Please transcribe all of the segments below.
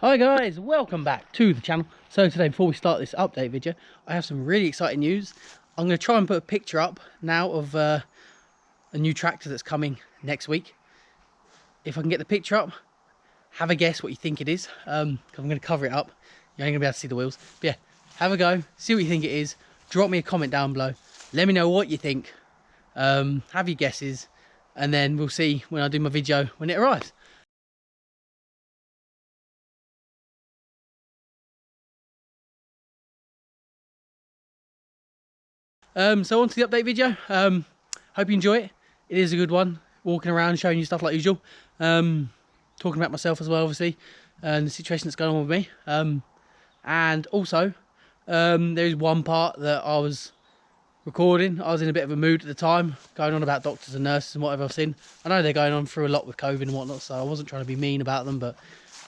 Hi guys, welcome back to the channel. So today, before we start this update video, I have some really exciting news. I'm going to try and put a picture up now of a new tractor that's coming next week. If I can get the picture up, have a guess what you think it is. 'Cause I'm going to cover it up. You ain't going to be able to see the wheels. But yeah, have a go, see what you think it is. Drop me a comment down below. Let me know what you think. Have your guesses. And then we'll see when I do my video when it arrives. So on to the update video. Hope you enjoy it. It is a good one. Walking around showing you stuff like usual. Talking about myself as well, obviously, and the situation that's going on with me. And also, there is one part that I was recording. I was in a bit of a mood at the time, going on about doctors and nurses and whatever I've seen. I know they're going on through a lot with COVID and whatnot, so I wasn't trying to be mean about them, but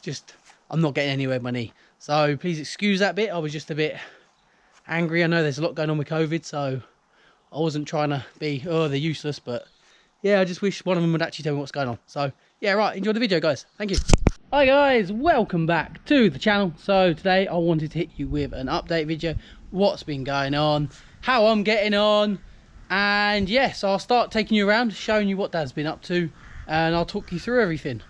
just, I'm not getting anywhere with my knee. So please excuse that bit. I was just a bit angry. I know there's a lot going on with COVID, so I wasn't trying to be, oh, they're useless, but yeah, I just wish one of them would actually tell me what's going on. So yeah, right, enjoy the video, guys. Thank you. Hi guys, welcome back to the channel. So today I wanted to hit you with an update video, what's been going on, how I'm getting on, and yes, I'll start taking you around, showing you what Dad's been up to, and I'll talk you through everything.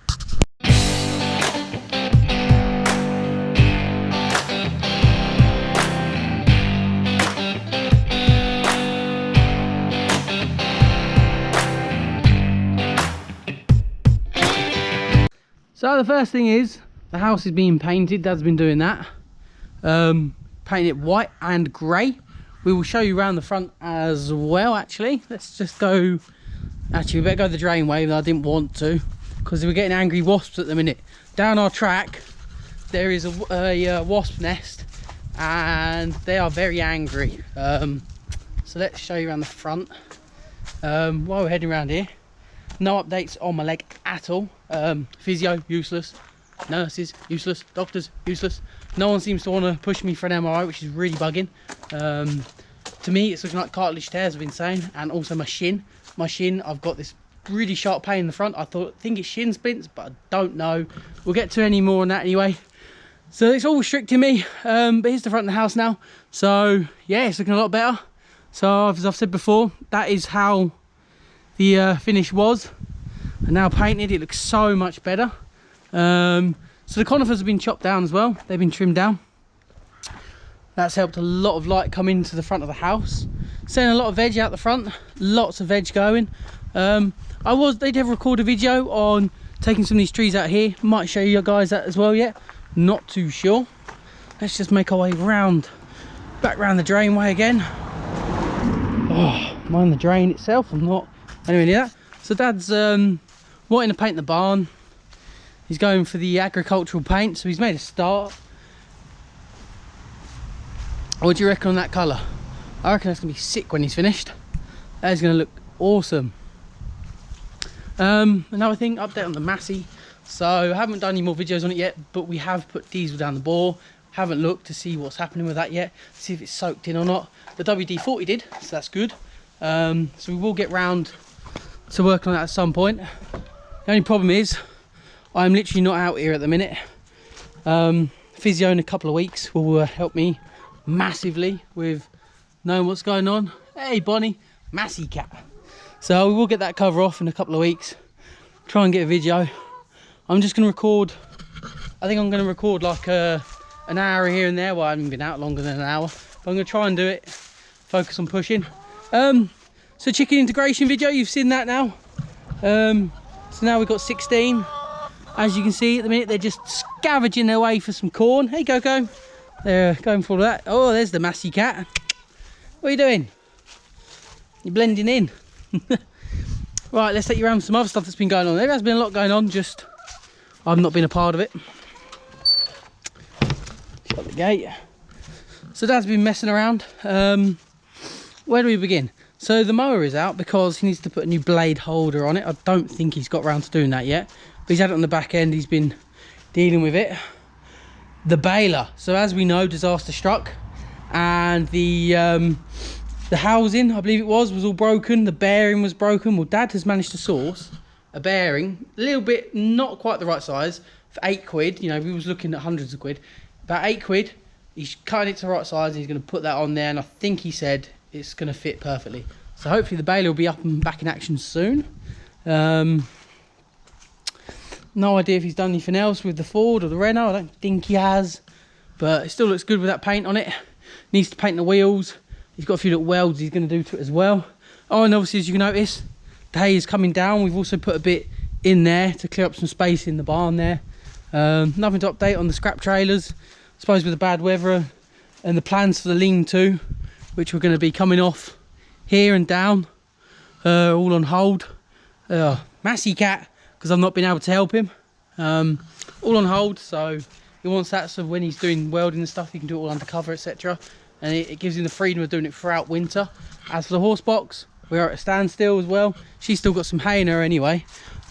So the first thing is, the house is being painted. Dad's been doing that. Painting it white and grey. We will show you around the front as well, actually. Let's just go, actually we better go the drain way, but I didn't want to, because we're getting angry wasps at the minute. Down our track, there is a wasp nest, and they are very angry. So let's show you around the front. While we're heading around here, no updates on my leg at all. Physio, useless. Nurses, useless. Doctors, useless. No one seems to want to push me for an MRI, which is really bugging. To me, it's looking like cartilage tears, I've been saying. And also my shin. My shin, I've got this really sharp pain in the front. I think it's shin splints, but I don't know. We'll get to any more on that anyway. So it's all restricting me. But here's the front of the house now. So yeah, it's looking a lot better. So as I've said before, that is how the finish was, and now painted, it looks so much better. So the conifers have been chopped down as well, they've been trimmed down. That's helped a lot of light come into the front of the house. Sending a lot of veg out the front, lots of veg going. They did record a video on taking some of these trees out here. Might show you guys that as well yet, not too sure. Let's just make our way round, back round the drainway again. Oh, mind the drain itself, I'm not anywhere near that. So Dad's wanting to paint the barn. He's going for the agricultural paint, so he's made a start. What do you reckon on that colour? I reckon that's going to be sick when he's finished. That is going to look awesome. Another thing, update on the Massey. So I haven't done any more videos on it yet, but we have put diesel down the bore. Haven't looked to see what's happening with that yet, see if it's soaked in or not. The WD-40 did, so that's good. So we will get round to work on that at some point. The only problem is I'm literally not out here at the minute. Physio in a couple of weeks will help me massively with knowing what's going on. Hey Bonnie, Massey cat. So we will get that cover off in a couple of weeks, try and get a video. I'm just going to record, I think I'm going to record like an hour here and there. Well, I haven't been out longer than an hour, but I'm going to try and do it, focus on pushing. So chicken integration video, you've seen that now. So now we've got 16. As you can see at the minute, they're just scavenging their way for some corn. Hey Coco, they're going for all that. Oh, there's the Massey cat. What are you doing? You're blending in. Right, let's take you around some other stuff that's been going on. There has been a lot going on, just I've not been a part of it. Shut the gate. So Dad's been messing around. Where do we begin? So the mower is out because he needs to put a new blade holder on it. I don't think he's got around to doing that yet, but he's had it on the back end. He's been dealing with it. The baler, so as we know, disaster struck, and the housing, I believe it was all broken. The bearing was broken. Well, Dad has managed to source a bearing, a little bit not quite the right size, for £8. You know, we was looking at hundreds of quid. About £8. He's cutting it to the right size and he's going to put that on there, and I think he said it's going to fit perfectly. So hopefully the baler will be up and back in action soon. No idea if he's done anything else with the Ford or the Renault. I don't think he has, but it still looks good with that paint on it. Needs to paint the wheels. He's got a few little welds he's going to do to it as well. Oh, and obviously, as you can notice, the hay is coming down. We've also put a bit in there to clear up some space in the barn there. Nothing to update on the scrap trailers. I suppose with the bad weather and the plans for the lean-to, which we're going to be coming off here and down, all on hold. Massey cat, because I've not been able to help him. All on hold, so he wants that, so when he's doing welding and stuff, he can do it all undercover, etc. And it gives him the freedom of doing it throughout winter. As for the horse box, we are at a standstill as well. She's still got some hay in her anyway,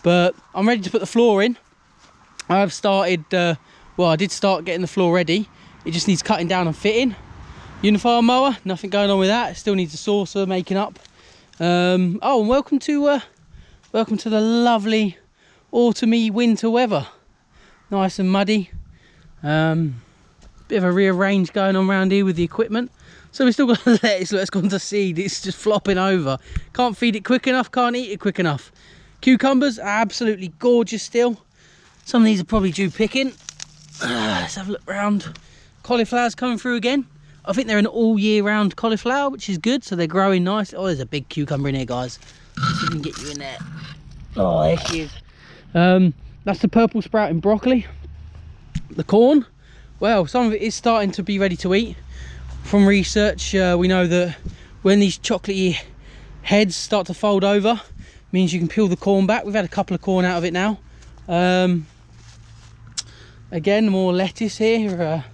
but I'm ready to put the floor in. I have started, well, I did start getting the floor ready. It just needs cutting down and fitting. Uniform mower, nothing going on with that. It still needs a saucer making up. Oh, and welcome to the lovely autumny winter weather. Nice and muddy. Bit of a rearrange going on around here with the equipment. So we've still got lettuce that's gone to seed. It's just flopping over. Can't feed it quick enough, can't eat it quick enough. Cucumbers are absolutely gorgeous still. Some of these are probably due picking. Let's have a look round. Cauliflower's coming through again. I think they're an all year round cauliflower, which is good, so they're growing nice. Oh, there's a big cucumber in here, guys. Let's see if we can get you in there. Oh, there she is. That's the purple sprouting broccoli. The corn, well, some of it is starting to be ready to eat. From research, we know that when these chocolatey heads start to fold over, means you can peel the corn back. We've had a couple of corn out of it now. Again, more lettuce here,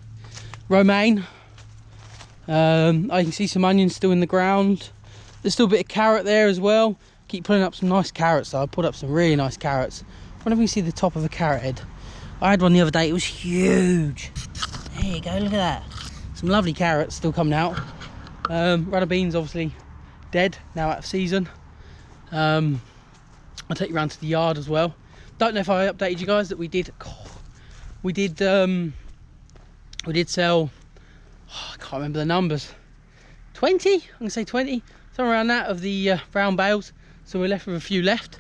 romaine. I can see some onions still in the ground. There's still a bit of carrot there as well. Keep pulling up some nice carrots though. I pulled up some really nice carrots. I wonder if we can see the top of a carrot head. I had one the other day, it was huge. There you go, look at that. Some lovely carrots still coming out. Runner beans obviously dead, now out of season. I'll take you around to the yard as well. Don't know if I updated you guys that we did sell, oh, I can't remember the numbers, 20, I'm gonna say 20, somewhere around that, of the brown bales. So we're left with a few left.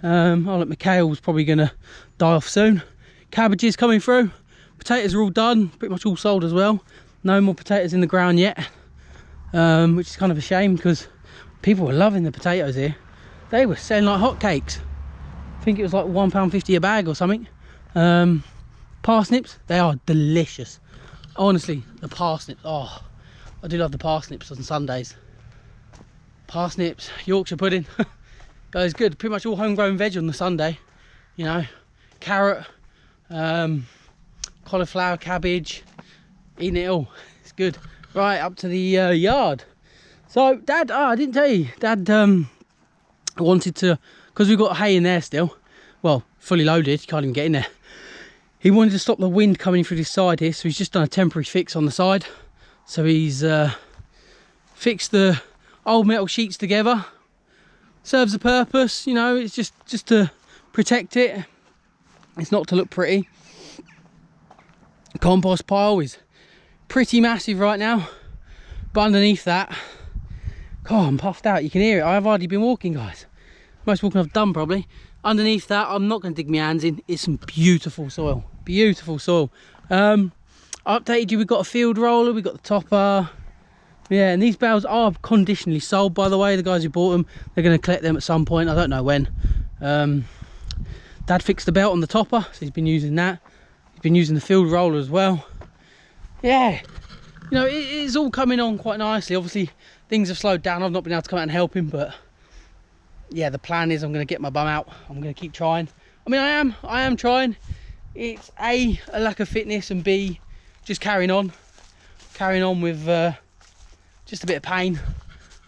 Oh look, McHale's probably gonna die off soon. Cabbages coming through. Potatoes are all done, pretty much all sold as well. No more potatoes in the ground yet, which is kind of a shame because people were loving the potatoes here. They were selling like hotcakes. I think it was like £1.50 a bag or something. Parsnips, they are delicious. Honestly, the parsnips, oh, I do love the parsnips on Sundays. Parsnips, Yorkshire pudding, goes good. Pretty much all homegrown veg on the Sunday, you know. Carrot, cauliflower, cabbage, eating it all, it's good. Right, up to the yard. So Dad, I didn't tell you, Dad wanted to, because we've got hay in there still, well, fully loaded, you can't even get in there. He wanted to stop the wind coming through this side here, so he's just done a temporary fix on the side. So he's fixed the old metal sheets together. Serves a purpose, you know, it's just to protect it. It's not to look pretty. The compost pile is pretty massive right now, but underneath that, God, I'm puffed out, you can hear it. I've hardly been walking, guys. Most walking I've done probably. Underneath that, I'm not going to dig my hands in. It's some beautiful soil. Beautiful soil. I updated you, we've got a field roller, we've got the topper. Yeah, and these bales are conditionally sold, by the way. The guys who bought them, they're going to collect them at some point. I don't know when. Dad fixed the belt on the topper, so he's been using that. He's been using the field roller as well. Yeah, you know, it's all coming on quite nicely. Obviously, things have slowed down. I've not been able to come out and help him, but yeah, the plan is I'm going to get my bum out. I'm going to keep trying. I mean, I am trying. It's A lack of fitness, and B, just carrying on with just a bit of pain.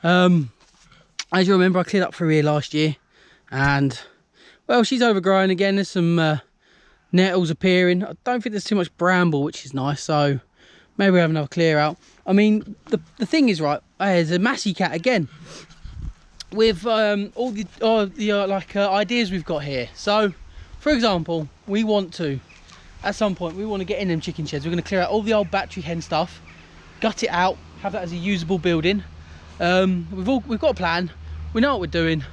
As you remember, I cleared up through here last year, and well, she's overgrown again. There's some nettles appearing. I don't think there's too much bramble, which is nice, so maybe we'll have another clear out. I mean, the thing is, right, there's a Massey cat again with all the ideas we've got here. So for example, we want to at some point we want to get in them chicken sheds. We're going to clear out all the old battery hen stuff, gut it out, have that as a usable building. We've got a plan, we know what we're doing.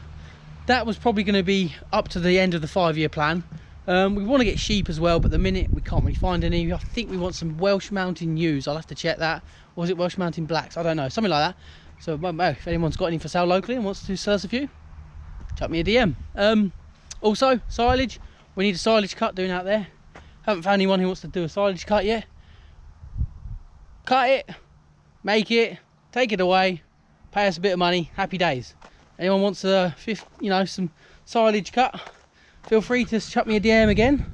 That was probably going to be up to the end of the 5-year plan. We want to get sheep as well, but at the minute we can't really find any. I think we want some Welsh Mountain ewes. I'll have to check that. Or was it Welsh Mountain Blacks? I don't know, something like that. So if anyone's got any for sale locally and wants to sell us a few, chuck me a DM. Also, silage. We need a silage cut doing out there. Haven't found anyone who wants to do a silage cut yet. Cut it, make it, take it away, pay us a bit of money, happy days. Anyone wants a some silage cut, feel free to chuck me a DM again.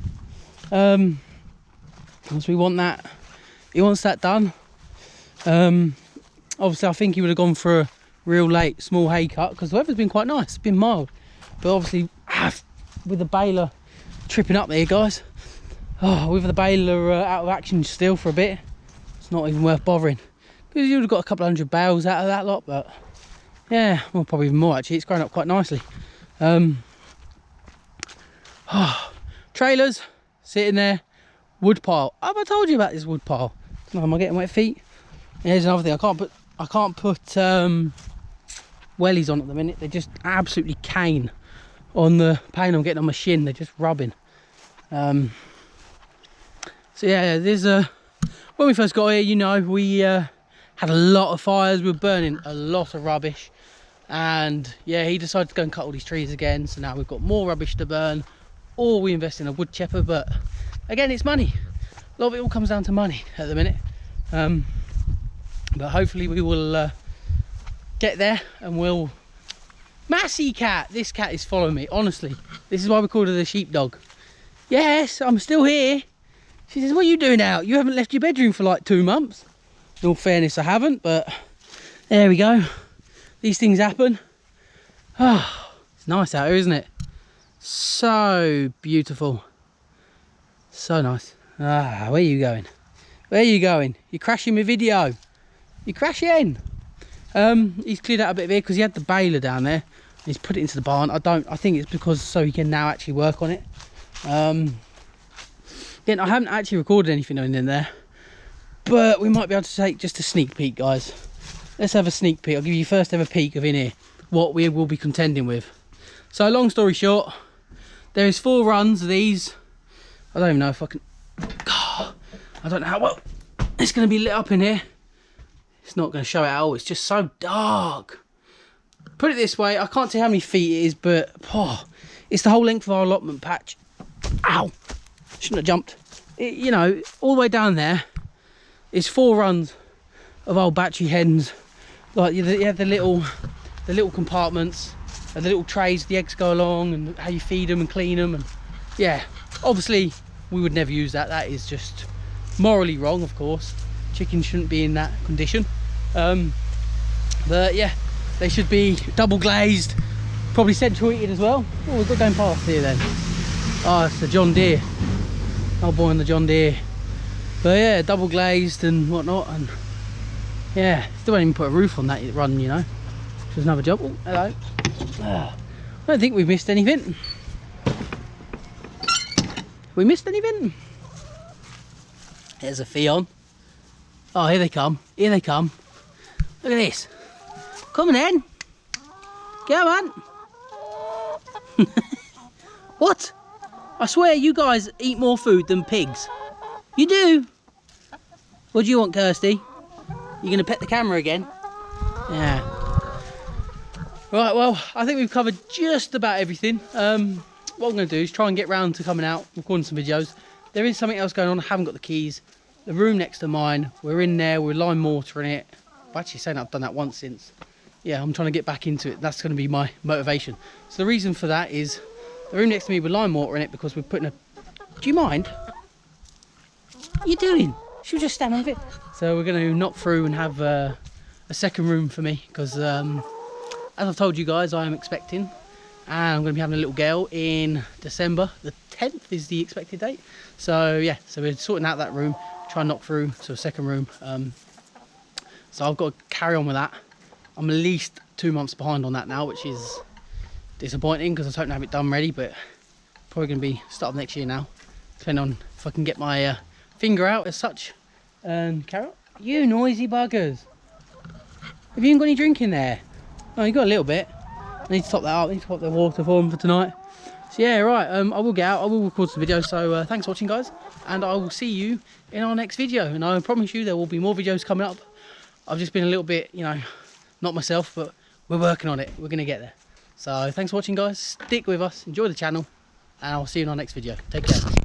Because we want that, he wants that done. Obviously I think he would have gone for a real late small hay cut because the weather's been quite nice, it's been mild. But obviously with the baler tripping up there, guys, with the baler out of action still for a bit, it's not even worth bothering. Because you would have got a couple 100 bales out of that lot, but yeah, well, probably even more actually. It's grown up quite nicely. Trailers sitting there, wood pile. Have I told you about this wood pile? Am I getting wet feet? Here's another thing. I can't put wellies on at the minute. They're just absolutely cane on the pain I'm getting on my shin. They're just rubbing. So yeah, there's when we first got here, you know, we had a lot of fires. We were burning a lot of rubbish, and yeah, he decided to go and cut all these trees again. So now we've got more rubbish to burn, or we invest in a wood chipper. But again, it's money. A lot of it all comes down to money at the minute. But hopefully we will get there, and we'll... Massey cat! This cat is following me, honestly. This is why we called her the sheepdog. Yes, I'm still here. She says, what are you doing out? You haven't left your bedroom for like 2 months. In all fairness, I haven't, but there we go. These things happen. Oh, it's nice out here, isn't it? So beautiful. So nice. Ah, where are you going? Where are you going? You're crashing my video. You're crashing. He's cleared out a bit of here because he had the baler down there. He's put it into the barn. I think it's because so he can now actually work on it. Again, I haven't actually recorded anything in there, but we might be able to take just a sneak peek, guys. Let's have a sneak peek. I'll give you first ever peek of in here, what we will be contending with. So long story short, there is 4 runs of these. I don't even know if I can... I don't know how well it's going to be lit up in here. It's not going to show it at all. It's just so dark. Put it this way, I can't tell how many feet it is, but it's the whole length of our allotment patch. Ow! Shouldn't have jumped. You know, all the way down there is 4 runs of old battery hens. Like you have the little compartments and the little trays the eggs go along, and how you feed them and clean them. And yeah, obviously we would never use that. That is just morally wrong, of course. Chickens shouldn't be in that condition. But yeah, they should be double glazed, probably central heated as well. Oh, we've got going past here then. Oh, it's the John Deere. Oh boy, on the John Deere. But yeah, double glazed and whatnot, and yeah, still don't even put a roof on that run, you know, which was another job. Oh, hello. I don't think we've missed anything. We missed anything? There's a Fion. Oh, here they come. Here they come. Look at this. Come on then. Come on. What? I swear you guys eat more food than pigs. You do. What do you want, Kirsty? You gonna pet the camera again? Yeah. Right, well, I think we've covered just about everything. What I'm gonna do is try and get round to coming out, recording some videos. There is something else going on. I haven't got the keys. The room next to mine, we're in there, we're lime mortaring it. I'm actually saying I've done that once since. Yeah, I'm trying to get back into it. That's going to be my motivation. So the reason for that is the room next to me, we're lime mortaring it because we're putting a... Do you mind? What are you doing? She'll just stand on it. So we're going to knock through and have a second room for me because as I've told you guys, I am expecting, and I'm going to be having a little girl in December. The 10th is the expected date. So yeah, so we're sorting out that room, try and knock through to a second room. So I've got to carry on with that. I'm at least 2 months behind on that now, which is disappointing because I don't have it done ready, but probably going to be start of next year now. depending on if I can get my finger out as such. Carrot, you noisy buggers. Have you even got any drink in there? Oh, you got a little bit. I need to top that up. I need to pop the water for them for tonight. So yeah, right, I will get out, I will record some videos. So thanks for watching, guys, and I will see you in our next video. And I promise you there will be more videos coming up. I've just been a little bit, you know, not myself, but we're working on it. We're going to get there. So thanks for watching, guys. Stick with us, enjoy the channel, and I'll see you in our next video. Take care.